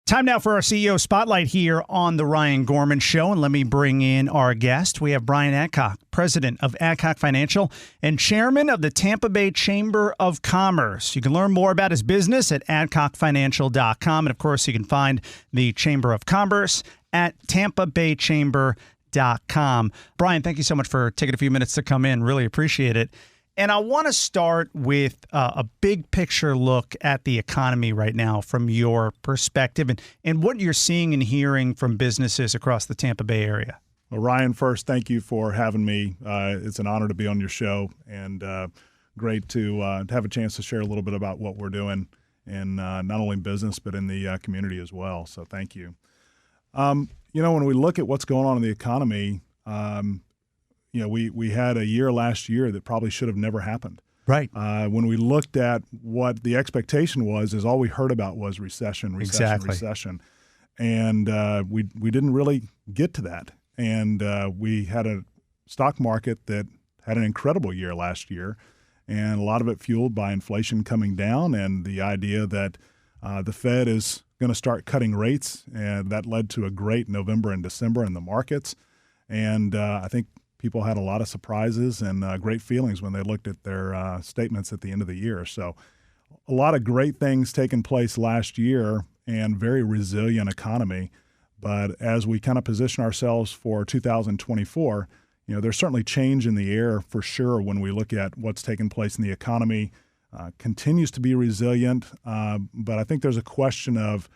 Time now for our CEO Spotlight here on The Ryan Gorman Show. And let me bring in our guest. We have Brian Adcock, president of Adcock Financial and chairman of the Tampa Bay Chamber of Commerce. You can learn more about his business at adcockfinancial.com. And, of course, you can find the Chamber of Commerce at tampabaychamber.com. Brian, thank you so much for taking a few minutes to come in. Really appreciate it. And I want to start with a big picture look at the economy right now from your perspective and what you're seeing and hearing from businesses across the Tampa Bay area. Well, Ryan, first, thank you for having me. It's an honor to be on your show, and great to have a chance to share a little bit about what we're doing in not only business but in the community as well. So thank you. When we look at what's going on in the economy, we had a year last year that probably should have never happened. Right. When we looked at what the expectation was, is all we heard about was recession. And we didn't really get to that. And we had a stock market that had an incredible year last year, and a lot of it fueled by inflation coming down and the idea that the Fed is going to start cutting rates. And that led to a great November and December in the markets. And I think people had a lot of surprises and great feelings when they looked at their statements at the end of the year. So a lot of great things taking place last year and very resilient economy. But as we kind of position ourselves for 2024, there's certainly change in the air for sure when we look at what's taking place in the economy. Continues to be resilient, but I think there's a question of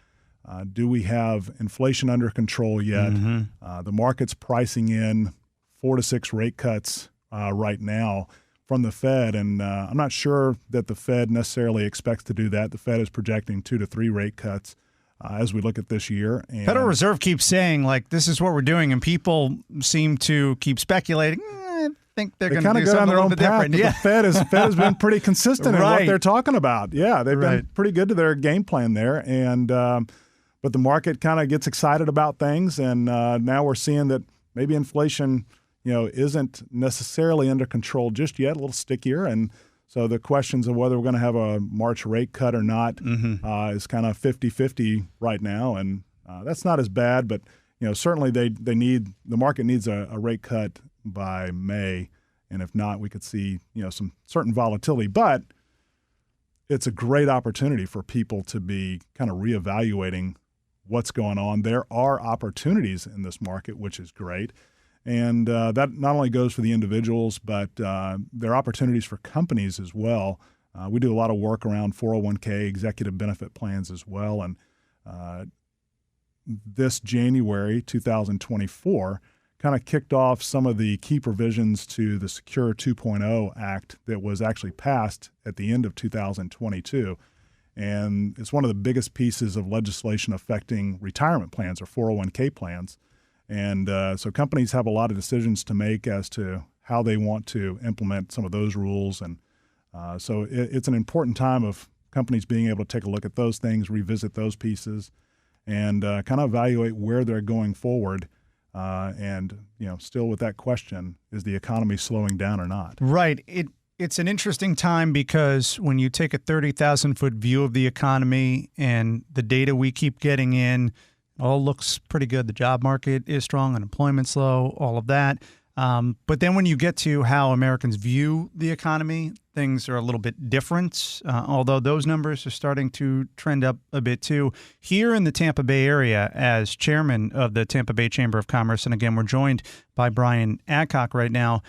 do we have inflation under control yet? Mm-hmm. The market's pricing in 4 to 6 rate cuts right now from the Fed, and I'm not sure that the Fed necessarily expects to do that. The Fed is projecting 2 to 3 rate cuts as we look at this year. And Federal Reserve keeps saying, this is what we're doing, and people seem to keep speculating. I think they're going to do something a little bit different. Yeah. The Fed has been pretty consistent in what they're talking about. Yeah, they've been pretty good to their game plan there, and but the market kind of gets excited about things, and now we're seeing that maybe inflation isn't necessarily under control just yet, a little stickier. And so the questions of whether we're going to have a March rate cut or not is kind of 50-50 right now. And that's not as bad, but certainly the market needs a rate cut by May. And if not, we could see, some certain volatility. But it's a great opportunity for people to be kind of reevaluating what's going on. There are opportunities in this market, which is great. And that not only goes for the individuals, but there are opportunities for companies as well. We do a lot of work around 401k, executive benefit plans as well. And this January 2024 kind of kicked off some of the key provisions to the Secure 2.0 Act that was actually passed at the end of 2022. And it's one of the biggest pieces of legislation affecting retirement plans or 401k plans. And so companies have a lot of decisions to make as to how they want to implement some of those rules. And so it's an important time of companies being able to take a look at those things, revisit those pieces, and kind of evaluate where they're going forward. And still with that question, is the economy slowing down or not? Right. It's an interesting time because when you take a 30,000-foot view of the economy and the data we keep getting in, all looks pretty good. The job market is strong, unemployment's low, all of that. But then when you get to how Americans view the economy, things are a little bit different, although those numbers are starting to trend up a bit too. Here in the Tampa Bay area, as chairman of the Tampa Bay Chamber of Commerce, and again, we're joined by Brian Adcock right now,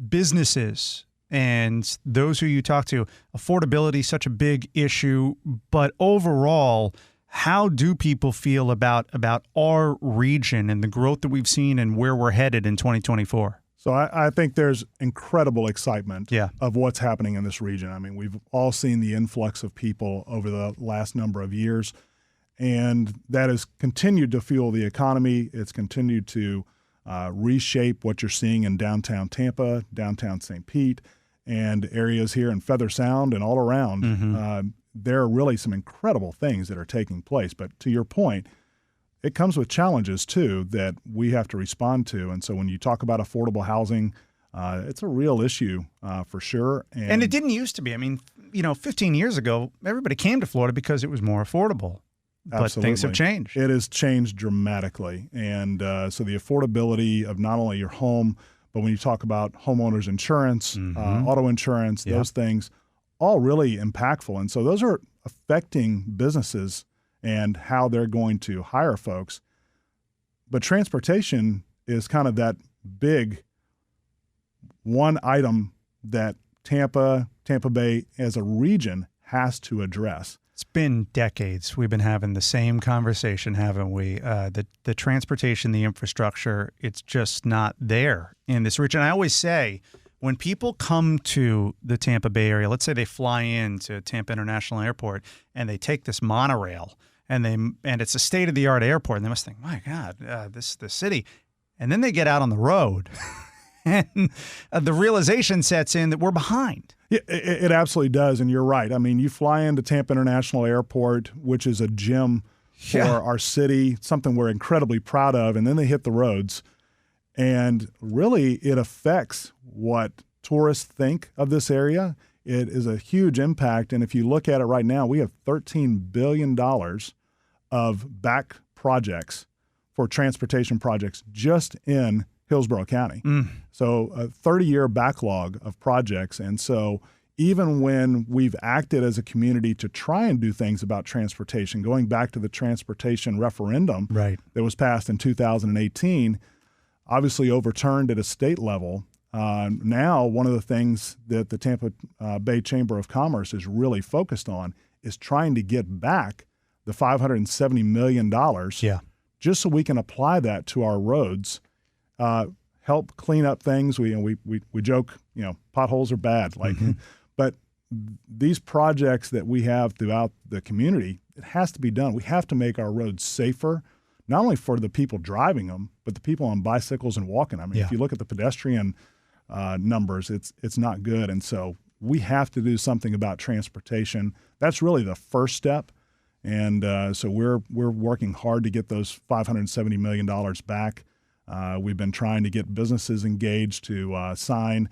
businesses and those who you talk to, affordability, such a big issue, but overall, how do people feel about our region and the growth that we've seen and where we're headed in 2024? So I think there's incredible excitement of what's happening in this region. I mean, we've all seen the influx of people over the last number of years, and that has continued to fuel the economy. It's continued to reshape what you're seeing in downtown Tampa, downtown St. Pete, and areas here in Feather Sound and all around. Mm-hmm. There are really some incredible things that are taking place. But to your point, it comes with challenges, too, that we have to respond to. And so when you talk about affordable housing, it's a real issue for sure. And it didn't used to be. I mean, 15 years ago, everybody came to Florida because it was more affordable. but things have changed. It has changed dramatically. And so the affordability of not only your home, but when you talk about homeowners insurance, auto insurance, those things, all really impactful. And so those are affecting businesses and how they're going to hire folks. But transportation is kind of that big one item that Tampa Bay as a region has to address. It's been decades. We've been having the same conversation, haven't we? The transportation, the infrastructure, it's just not there in this region. I always say when people come to the Tampa Bay area, let's say they fly into Tampa International Airport and they take this monorail and it's a state-of-the-art airport, and they must think, my God, this city. And then they get out on the road and the realization sets in that we're behind. Yeah, it absolutely does, and you're right. I mean, you fly into Tampa International Airport, which is a gem for our city, something we're incredibly proud of, and then they hit the roads. And really, it affects what tourists think of this area. It is a huge impact, and if you look at it right now, we have $13 billion of back projects for transportation projects just in Hillsborough County. So a 30-year backlog of projects. And so even when we've acted as a community to try and do things about transportation, going back to the transportation referendum that was passed in 2018, obviously overturned at a state level. Now, one of the things that the Tampa Bay Chamber of Commerce is really focused on is trying to get back the $570 million just so we can apply that to our roads. Help clean up things. We joke, potholes are bad. But these projects that we have throughout the community, it has to be done. We have to make our roads safer, not only for the people driving them, but the people on bicycles and walking. I mean, if you look at the pedestrian numbers, it's not good. And so we have to do something about transportation. That's really the first step. And so we're working hard to get those $570 million back. We've been trying to get businesses engaged to sign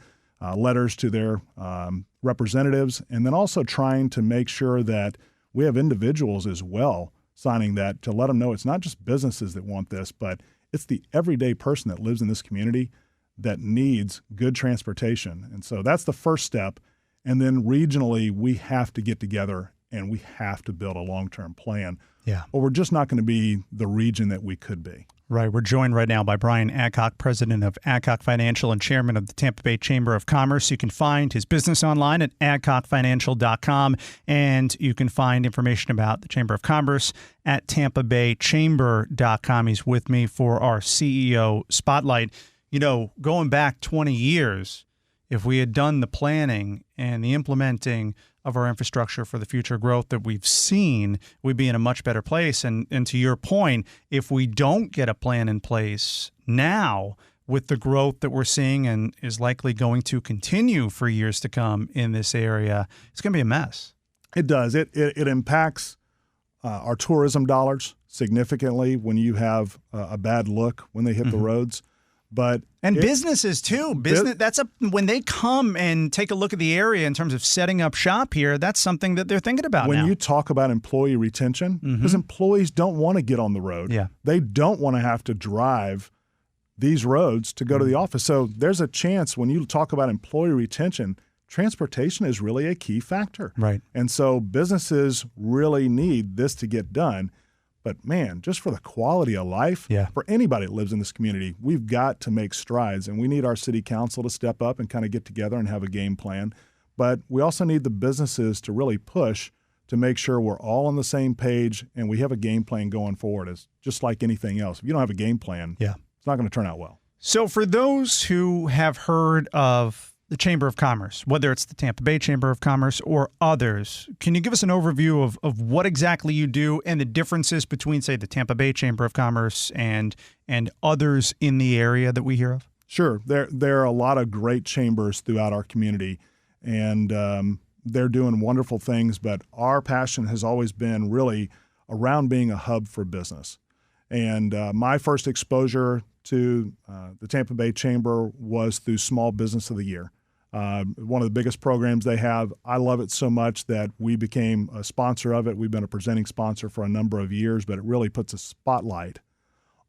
letters to their representatives, and then also trying to make sure that we have individuals as well signing that to let them know it's not just businesses that want this, but it's the everyday person that lives in this community that needs good transportation. And so that's the first step. And then regionally, we have to get together and we have to build a long-term plan. Or we're just not going to be the region that we could be. Right. We're joined right now by Brian Adcock, president of Adcock Financial and chairman of the Tampa Bay Chamber of Commerce. You can find his business online at adcockfinancial.com, and you can find information about the Chamber of Commerce at tampabaychamber.com. He's with me for our CEO Spotlight. Going back 20 years, if we had done the planning and the implementing of our infrastructure for the future growth that we've seen, we'd be in a much better place. And to your point, if we don't get a plan in place now with the growth that we're seeing and is likely going to continue for years to come in this area, it's going to be a mess. It does. It impacts our tourism dollars significantly when you have a bad look when they hit the roads. And businesses too. When they come and take a look at the area in terms of setting up shop here, that's something that they're thinking about when now. you talk about employee retention, because employees don't want to get on the road. They don't want to have to drive these roads to go to the office. So there's a chance when you talk about employee retention, transportation is really a key factor. And so businesses really need this to get done. But man, just for the quality of life, for anybody that lives in this community, we've got to make strides, and we need our city council to step up and kind of get together and have a game plan. But we also need the businesses to really push to make sure we're all on the same page and we have a game plan going forward. It's just like anything else. If you don't have a game plan, it's not going to turn out well. So for those who have heard of the Chamber of Commerce, whether it's the Tampa Bay Chamber of Commerce or others, can you give us an overview of what exactly you do and the differences between, say, the Tampa Bay Chamber of Commerce and others in the area that we hear of? Sure. There are a lot of great chambers throughout our community, and they're doing wonderful things, but our passion has always been really around being a hub for business. And my first exposure to the Tampa Bay Chamber was through Small Business of the Year. One of the biggest programs they have. I love it so much that we became a sponsor of it. We've been a presenting sponsor for a number of years, but it really puts a spotlight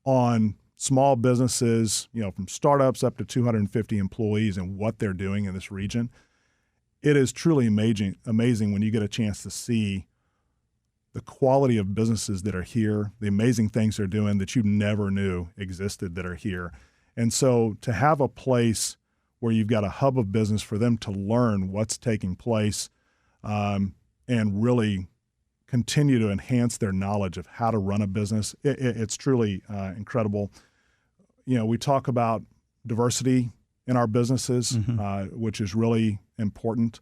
on small businesses, from startups up to 250 employees and what they're doing in this region. It is truly amazing when you get a chance to see the quality of businesses that are here, the amazing things they're doing that you never knew existed that are here. And so to have a place where you've got a hub of business for them to learn what's taking place and really continue to enhance their knowledge of how to run a business, it's truly incredible. We talk about diversity in our businesses, which is really important,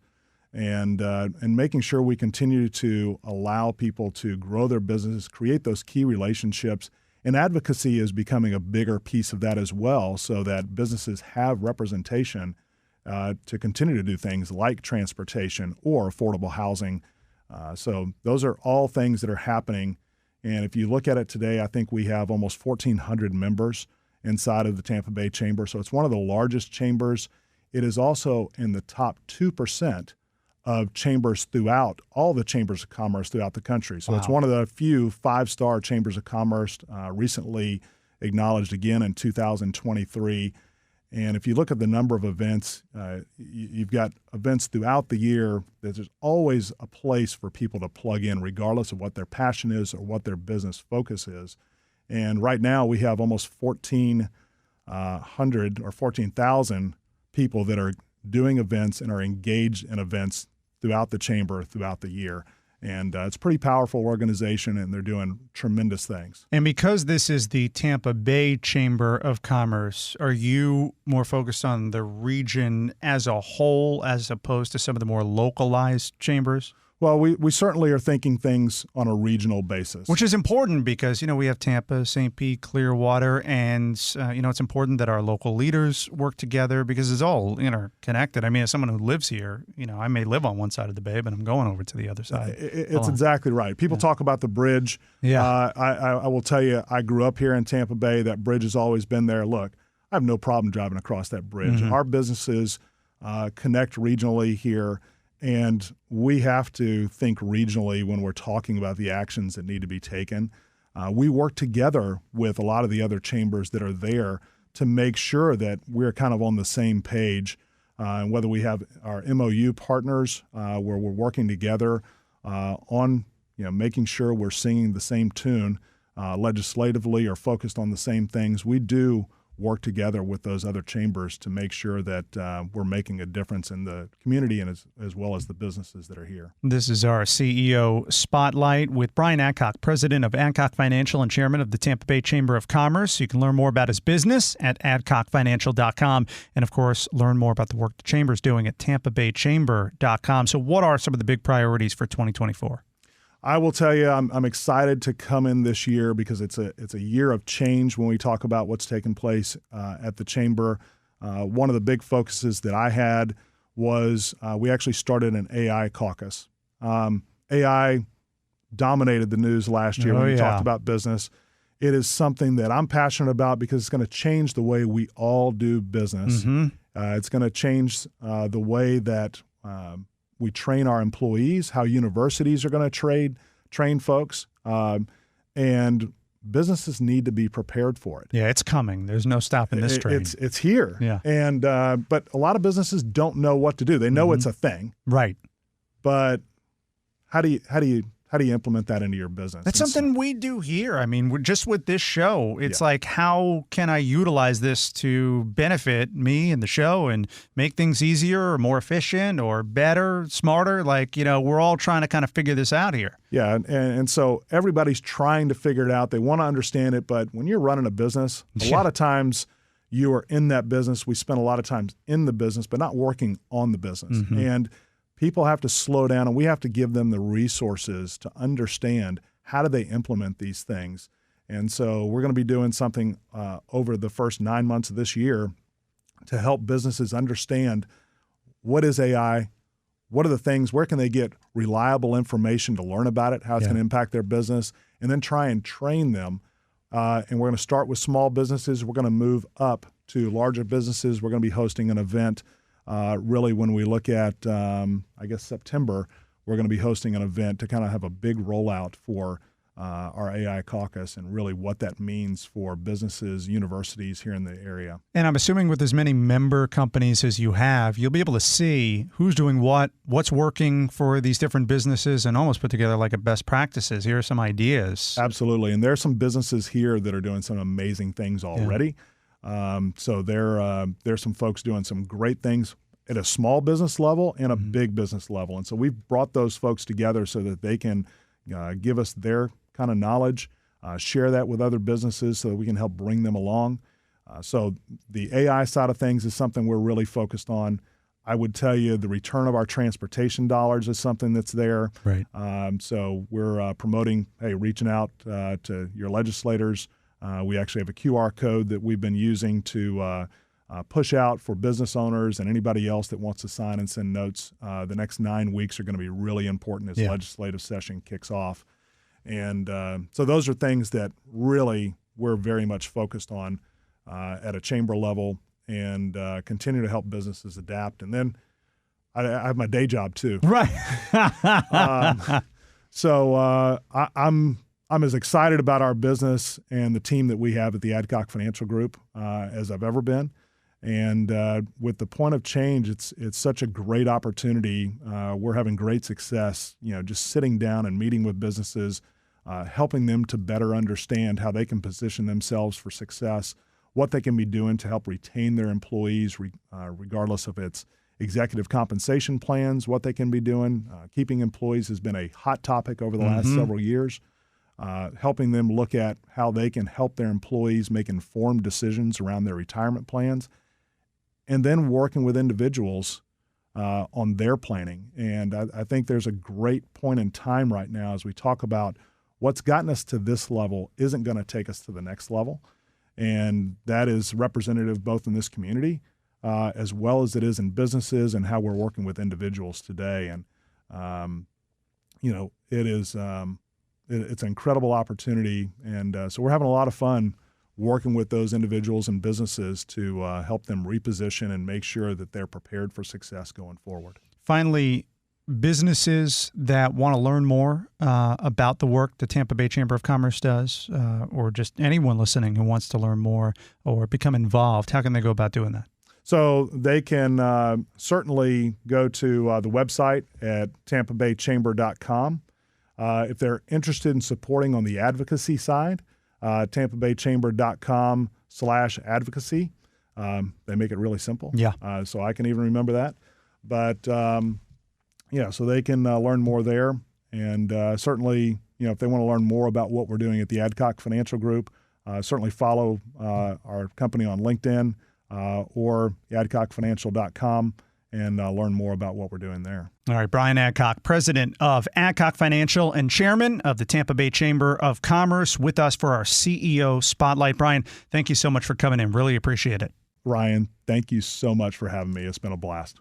and making sure we continue to allow people to grow their businesses, create those key relationships. And advocacy is becoming a bigger piece of that as well, so that businesses have representation to continue to do things like transportation or affordable housing. So those are all things that are happening. And if you look at it today, I think we have almost 1,400 members inside of the Tampa Bay Chamber. So it's one of the largest chambers. It is also in the top 2% of chambers throughout all the chambers of commerce throughout the country. So It's one of the few 5-star chambers of commerce, recently acknowledged again in 2023. And if you look at the number of events, you've got events throughout the year. There's always a place for people to plug in, regardless of what their passion is or what their business focus is. And right now we have almost 1,400 or 14,000 people that are doing events and are engaged in events throughout the chamber throughout the year. And it's a pretty powerful organization, and they're doing tremendous things. And because this is the Tampa Bay Chamber of Commerce, are you more focused on the region as a whole as opposed to some of the more localized chambers? Well, we certainly are thinking things on a regional basis. Which is important because, we have Tampa, St. Pete, Clearwater, and, it's important that our local leaders work together because it's all interconnected. I mean, as someone who lives here, I may live on one side of the bay, but I'm going over to the other side. It's exactly right. People talk about the bridge. Yeah. I will tell you, I grew up here in Tampa Bay. That bridge has always been there. Look, I have no problem driving across that bridge. Our businesses connect regionally here. And we have to think regionally when we're talking about the actions that need to be taken. We work together with a lot of the other chambers that are there to make sure that we're kind of on the same page. And whether we have our MOU partners where we're working together on making sure we're singing the same tune legislatively or focused on the same things, we do work together with those other chambers to make sure that we're making a difference in the community and as well as the businesses that are here. This is our CEO Spotlight with Brian Adcock, president of Adcock Financial and chairman of the Tampa Bay Chamber of Commerce. You can learn more about his business at adcockfinancial.com and, of course, learn more about the work the chamber is doing at tampabaychamber.com. So what are some of the big priorities for 2024? I will tell you, I'm excited to come in this year because it's a year of change when we talk about what's taken place at the chamber. One of the big focuses that I had was we actually started an AI caucus. AI dominated the news last year when we talked about business. It is something that I'm passionate about because it's going to change the way we all do business. It's going to change the way that we train our employees, how universities are going to train folks, and businesses need to be prepared for it. Yeah, it's coming. There's no stopping this train. It's here. Yeah. And but a lot of businesses don't know what to do. They know it's a thing, right? But how do you implement that into your business? That's something we do here. I mean, just with this show, it's like, how can I utilize this to benefit me and the show and make things easier or more efficient or better, smarter? Like, we're all trying to kind of figure this out here. Yeah, and so everybody's trying to figure it out. They want to understand it, but when you're running a business, a lot of times you are in that business. We spend a lot of times in the business, but not working on the business. And people have to slow down, and we have to give them the resources to understand how do they implement these things. And so we're going to be doing something over the first 9 months of this year to help businesses understand what is AI, what are the things, where can they get reliable information to learn about it, how it's going to impact their business, and then try and train them. And we're going to start with small businesses. We're going to move up to larger businesses. We're going to be hosting an event really when we look at, I guess, September, we're going to be hosting an event to kind of have a big rollout for our AI caucus and really what that means for businesses, universities here in the area. And I'm assuming with as many member companies as you have, you'll be able to see who's doing what's working for these different businesses, and almost put together like a best practices. Here are some ideas. Absolutely. And there are some businesses here that are doing some amazing things already. So there's some folks doing some great things at a small business level and a big business level. And so we've brought those folks together so that they can give us their kind of knowledge, share that with other businesses so that we can help bring them along. So the AI side of things is something we're really focused on. I would tell you the return of our transportation dollars is something that's there. Right. So we're promoting, reaching out to your legislators. We actually have a QR code that we've been using to push out for business owners and anybody else that wants to sign and send notes. The next 9 weeks are going to be really important as legislative session kicks off. And so those are things that really we're very much focused on at a chamber level, and continue to help businesses adapt. And then I have my day job too. Right. So I'm as excited about our business and the team that we have at the Adcock Financial Group as I've ever been. And with the point of change, it's such a great opportunity. We're having great success, just sitting down and meeting with businesses, helping them to better understand how they can position themselves for success, what they can be doing to help retain their employees, regardless of its executive compensation plans, what they can be doing. Keeping employees has been a hot topic over the last several years. Helping them look at how they can help their employees make informed decisions around their retirement plans, and then working with individuals on their planning. And I think there's a great point in time right now as we talk about what's gotten us to this level isn't going to take us to the next level. And that is representative both in this community as well as it is in businesses and how we're working with individuals today. And, it is it's an incredible opportunity. And so we're having a lot of fun working with those individuals and businesses to help them reposition and make sure that they're prepared for success going forward. Finally, businesses that want to learn more about the work the Tampa Bay Chamber of Commerce does, or just anyone listening who wants to learn more or become involved, how can they go about doing that? So they can certainly go to the website at tampabaychamber.com. If they're interested in supporting on the advocacy side, tampabaychamber.com/advocacy. They make it really simple. Yeah. So I can even remember that. But so they can learn more there. And certainly, if they want to learn more about what we're doing at the Adcock Financial Group, certainly follow our company on LinkedIn or adcockfinancial.com and learn more about what we're doing there. All right, Brian Adcock, president of Adcock Financial and chairman of the Tampa Bay Chamber of Commerce, with us for our CEO Spotlight. Brian, thank you so much for coming in. Really appreciate it. Ryan, thank you so much for having me. It's been a blast.